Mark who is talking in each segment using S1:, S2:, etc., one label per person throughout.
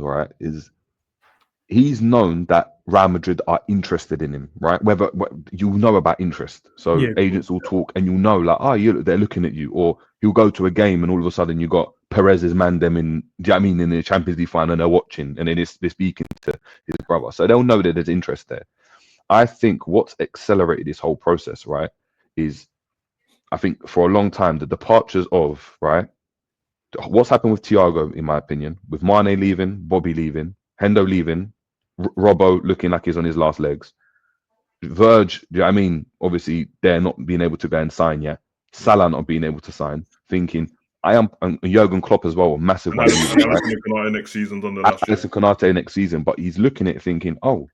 S1: right, is he's known that Real Madrid are interested in him, right? Whether you know about interest, so
S2: Yeah,
S1: agents will talk, and you'll know like, oh, they're looking at you, or he'll go to a game, and all of a sudden you got Perez's man them in, do you know what I mean, in the Champions League final, and they're watching, and then they're speaking to his brother, so they'll know that there's interest there. I think what's accelerated this whole process, right, is I think for a long time the departures of what's happened with Thiago, in my opinion, with Mane leaving, Bobby leaving, Hendo leaving, Robbo looking like he's on his last legs. Verge, do you know what I mean? Obviously, they're not being able to go and sign yet. Salah not being able to sign. Thinking, and Jurgen Klopp as well, a massive
S3: And
S1: one.
S3: Alisson Konate next season's on the last year.
S1: Alisson Konate next season, but he's looking at it thinking, oh,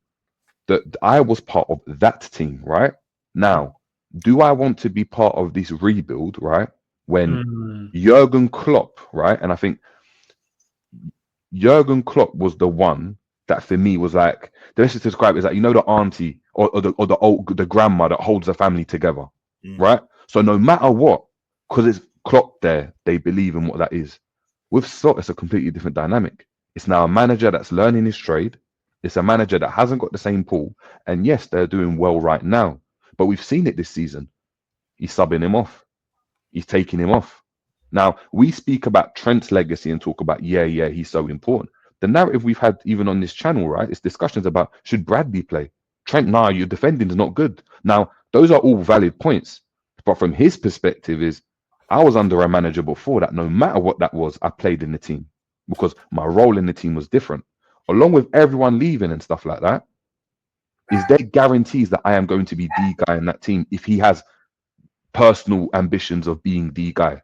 S1: that I was part of that team, right? Now, do I want to be part of this rebuild, right? When Jurgen Klopp, right? And I think Jurgen Klopp was the one that for me was like, the best to describe it is like, you know, the auntie or the grandma that holds the family together, right? So no matter what, because it's Klopp there, they believe in what that is. With Slot, it's a completely different dynamic. It's now a manager that's learning his trade. It's a manager that hasn't got the same pull. And yes, they're doing well right now. But we've seen it this season. He's subbing him off. He's taking him off. Now, we speak about Trent's legacy and talk about, yeah, he's so important. The narrative we've had even on this channel, right, is discussions about should Bradley play? Trent, nah, your defending is not good. Now, those are all valid points. But from his perspective is, I was under a manager before that no matter what that was, I played in the team because my role in the team was different. Along with everyone leaving and stuff like that, is there guarantees that I am going to be the guy in that team if he has personal ambitions of being the guy?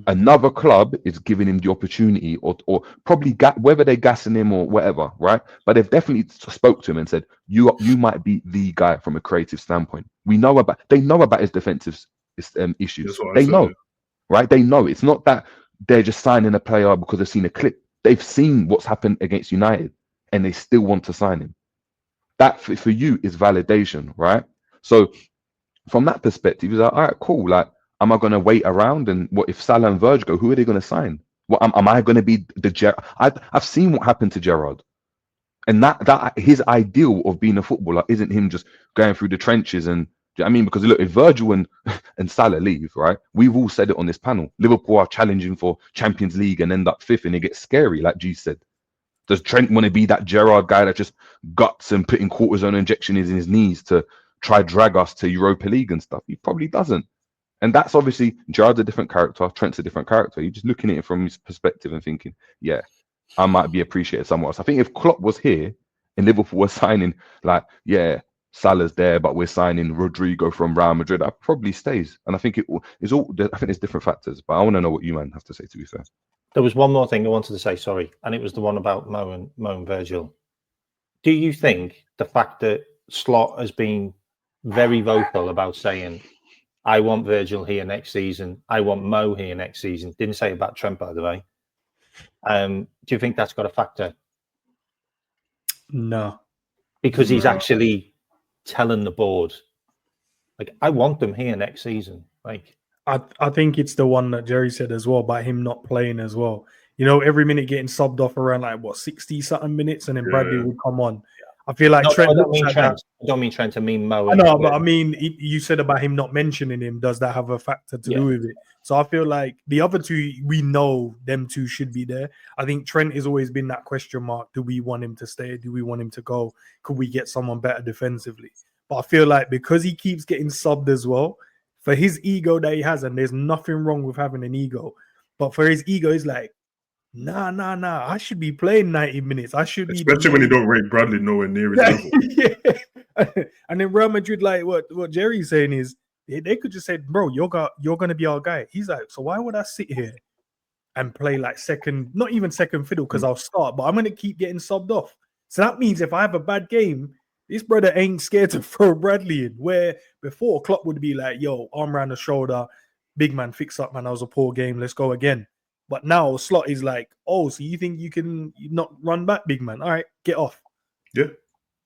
S1: Another club is giving him the opportunity or probably whether they're gassing him or whatever, right? But they've definitely spoke to him and said, you might be the guy from a creative standpoint. They know about his defensive issues. They know, right? They know. It's not that they're just signing a player because they've seen a clip. They've seen what's happened against United and they still want to sign him. That for you is validation, right? So from that perspective, it's like, all right, cool. Like, am I going to wait around? And what if Salah and Verge go? Who are they going to sign? What am I going to be the Gerrard? I've seen what happened to Gerrard, and that his ideal of being a footballer isn't him just going through the trenches. And do you know what I mean? Because look, if Virgil and Salah leave, right? We've all said it on this panel. Liverpool are challenging for Champions League and end up fifth, and it gets scary, like G said. Does Trent want to be that Gerrard guy that just guts and putting cortisone injections in his knees to try drag us to Europa League and stuff? He probably doesn't. And that's obviously Gerrard's a different character, Trent's a different character. You're just looking at it from his perspective and thinking, yeah, I might be appreciated somewhere else. I think if Klopp was here and Liverpool was signing, like, yeah, Salah's there, but we're signing Rodrigo from Real Madrid, that probably stays. And I think I think there's different factors, but I want to know what you man have to say, to be fair.
S4: There was one more thing I wanted to say, sorry, and it was the one about Mo and Virgil. Do you think the fact that Slot has been very vocal about saying, I want Virgil here next season, I want Mo here next season, didn't say about Trent, by the way, do you think that's got a factor?
S2: No.
S4: Because he's actually telling the board, like, I want them here next season. Like,
S2: I think it's the one that Jerry said as well about him not playing as well. You know, every minute getting subbed off around like 60-something minutes, and then Bradley would come on. I feel like Trent.
S4: I don't mean Trent. I mean Mo.
S2: I know, but I mean, you said about him not mentioning him. Does that have a factor to do with it? So I feel like the other two, we know them two should be there. I think Trent has always been that question mark. Do we want him to stay? Do we want him to go? Could we get someone better defensively? But I feel like because he keeps getting subbed as well, for his ego that he has, and there's nothing wrong with having an ego, but for his ego, he's like, nah. I should be playing 90 minutes. I should be,
S3: especially when you don't rate Bradley nowhere near his level.
S2: Yeah. And then Real Madrid, like what Jerry's saying is, they could just say, bro, you're gonna be our guy. He's like, so why would I sit here and play like second, not even second fiddle, because I'll start, but I'm gonna keep getting subbed off. So that means if I have a bad game, this brother ain't scared to throw Bradley in. Where before Klopp would be like, yo, arm around the shoulder, big man, fix up, man. That was a poor game. Let's go again. But now Slot is like, oh, so you think you can not run back, big man? All right, get off.
S3: Yeah.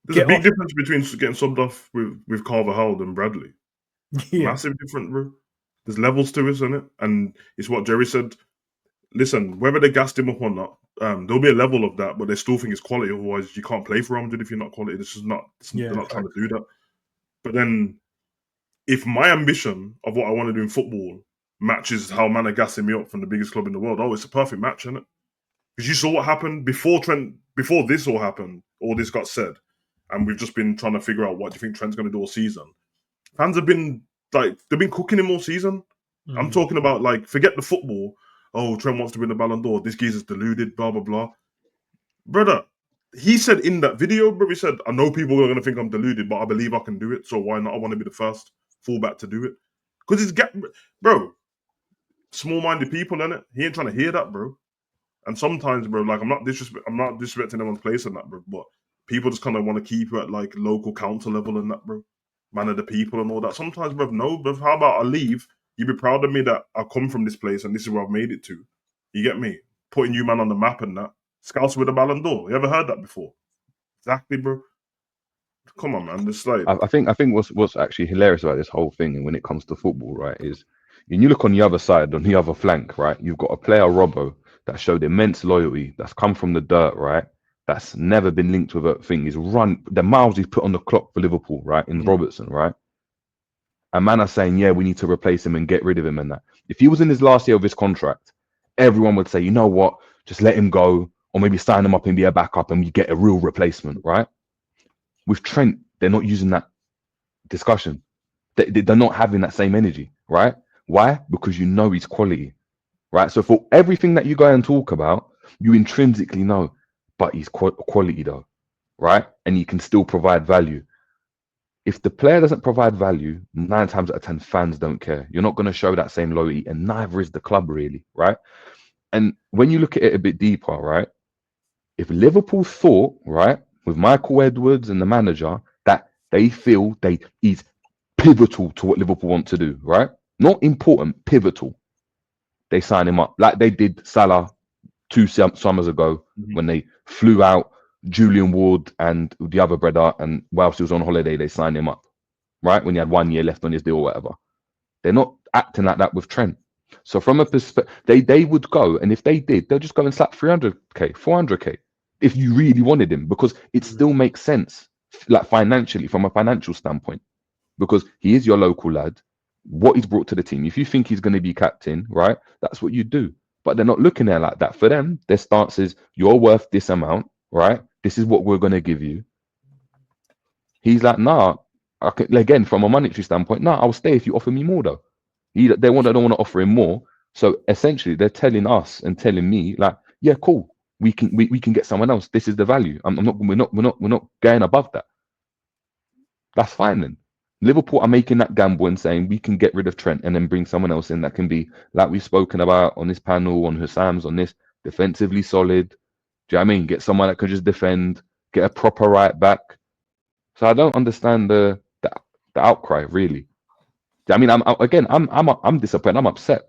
S3: There's a big difference between getting subbed off with Carvajal and Bradley. Yeah. Massive difference, bro. There's levels to it, isn't it? And it's what Jerry said. Listen, whether they gassed him up or not, there'll be a level of that, but they still think it's quality. Otherwise, you can't play for Real Madrid if you're not quality. This is not. They're not trying to do that. But then, if my ambition of what I want to do in football matches how man are gassing me up from the biggest club in the world, it's a perfect match, isn't it? Because you saw what happened before this all happened, all this got said, and we've just been trying to figure out what do you think Trent's going to do all season. Fans have been they've been cooking him all season. I'm talking about forget the football. Oh, Trent wants to win the Ballon d'Or. This geezer's deluded, blah blah blah. Brother, he said in that video, bro, he said, I know people are going to think I'm deluded, but I believe I can do it. So why not? I want to be the first fullback to do it. Because bro, small-minded people, innit? He ain't trying to hear that, bro. And sometimes, bro, I'm not disrespecting anyone's place in that, bro, but people just kind of want to keep it at local council level and that, bro. Man of the people and all that. Sometimes, bro, no, bro, how about I leave? You be proud of me that I come from this place and this is where I've made it to. You get me? Putting you man on the map and that. Scouts with a Ballon d'Or. You ever heard that before? Exactly, bro. Come on, man. Just
S1: I think what's actually hilarious about this whole thing, and when it comes to football, right, is when you look on the other side, on the other flank, right, you've got a player, Robbo, that showed immense loyalty, that's come from the dirt, right, that's never been linked with a thing. He's run the miles he's put on the clock for Liverpool, right, in Robertson, right. And man are saying, yeah, we need to replace him and get rid of him and that. If he was in his last year of his contract, everyone would say, you know what, just let him go, or maybe sign him up and be a backup and you get a real replacement, right? With Trent, they're not using that discussion. They're not having that same energy, right? Why? Because you know he's quality, right? So for everything that you go and talk about, you intrinsically know, but he's quality though, right? And he can still provide value. If the player doesn't provide value, 9 times out of 10 fans don't care. You're not going to show that same loyalty, and neither is the club really, right? And when you look at it a bit deeper, right? If Liverpool thought, right, with Michael Edwards and the manager, that they feel he's pivotal to what Liverpool want to do, right? Not important, pivotal. They sign him up like they did Salah 2 summers ago when they flew out Julian Ward and the other brother, and whilst he was on holiday, they signed him up, right? When he had 1 year left on his deal or whatever. They're not acting like that with Trent. So from a perspective, they would go, and if they did, they'll just go and slap 300k, 400k, if you really wanted him, because it still makes sense, like financially, from a financial standpoint, because he is your local lad. What he's brought to the team, if you think he's going to be captain, right, that's what you do. But they're not looking at it like that. For them, their stance is, you're worth this amount, right? This is what we're going to give you. He's like, nah, again, from a monetary standpoint, nah, I'll stay if you offer me more though. They don't want to offer him more. So essentially, they're telling us and telling me, like, yeah, cool, we can get someone else. This is the value. We're not going above that. That's fine then. Liverpool are making that gamble and saying we can get rid of Trent and then bring someone else in that can be, like we've spoken about on this panel, on Hussams, on this, defensively solid. Do you know what I mean? Get someone that can just defend, get a proper right back. So I don't understand the outcry really. I mean, I'm disappointed. I'm upset.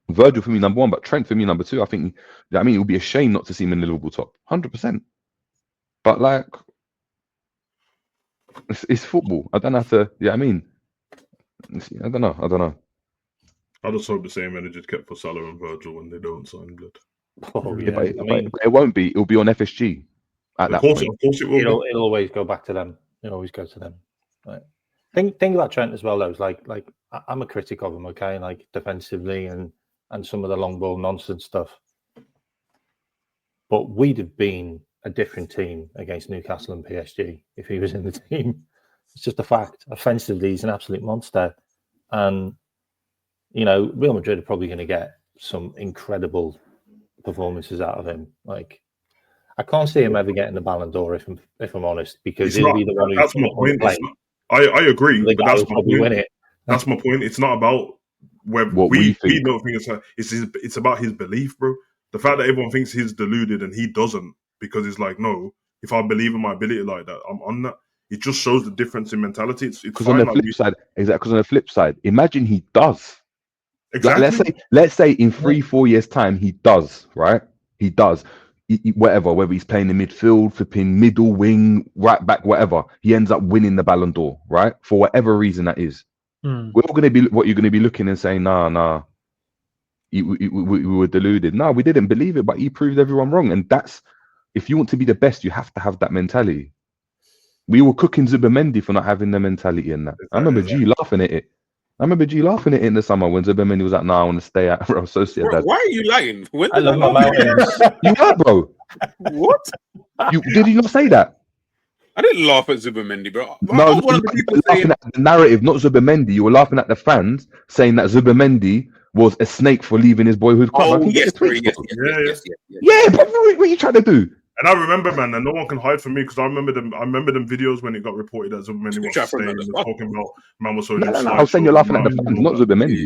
S1: Virgil for me number 1, but Trent for me number 2. I think, I mean, it would be a shame not to see him in the Liverpool top, 100%. But like, it's football. I don't have to. Yeah, I mean, I don't know.
S3: I just hope the same energy is kept for Salah and Virgil when they don't sign blood.
S4: Oh yeah,
S1: but it won't be. It'll be on FSG at that point.
S3: Of course, it will.
S4: It'll always go back to them. It'll always go to them. Right. Think about Trent as well, though. Like I'm a critic of him, okay, like defensively and some of the long ball nonsense stuff. But we'd have been a different team against Newcastle and PSG if he was in the team. It's just a fact. Offensively, he's an absolute monster. And, you know, Real Madrid are probably going to get some incredible performances out of him. Like, I can't see him ever getting the Ballon d'Or if I'm honest, because he'll be the one who's
S3: that's my point. I agree, but that's my point.
S4: Win it.
S3: That's my point. It's not about where we don't think it's about his belief, bro. The fact that everyone thinks he's deluded and he doesn't, because it's like, no, if I believe in my ability like that, I'm on that. It just shows the difference in mentality. It's
S1: because on the flip side, exactly. Because on the flip side, imagine he does.
S3: Exactly.
S1: Like, let's say in 3-4 years' time he does, right? He does. Whether he's playing in midfield, flipping middle wing, right back, whatever, he ends up winning the Ballon d'Or, right? For whatever reason that is. We're all going to be what you're going to be looking and saying, nah. we were deluded. No, we didn't believe it, but he proved everyone wrong. And that's, if you want to be the best, you have to have that mentality. We were cooking Zubimendi for not having the mentality in that. I remember G laughing at it. I remember G laughing at it in the summer when Zubimendi was like, "No, I want to stay at Real Sociedad."
S5: Bro, why are you lying? When
S4: I love my mountains.
S1: You were, bro.
S5: What?
S1: Did you not say that?
S5: I didn't laugh at Zubimendi, bro.
S1: No,
S5: I was one of the
S1: you
S5: people
S1: were
S5: saying,
S1: laughing at the narrative, not Zubimendi. You were laughing at the fans saying that Zubimendi was a snake for leaving his boyhood club.
S5: "Oh yes,
S1: sorry,
S5: yes,
S1: yes. Yeah, but what are you trying to do?
S3: And I remember, man, and no one can hide from me because I remember them videos when it got reported that Zubimendi was staying and talking about man was so.
S1: No, I was saying you're laughing at the fans, not Zubimendi.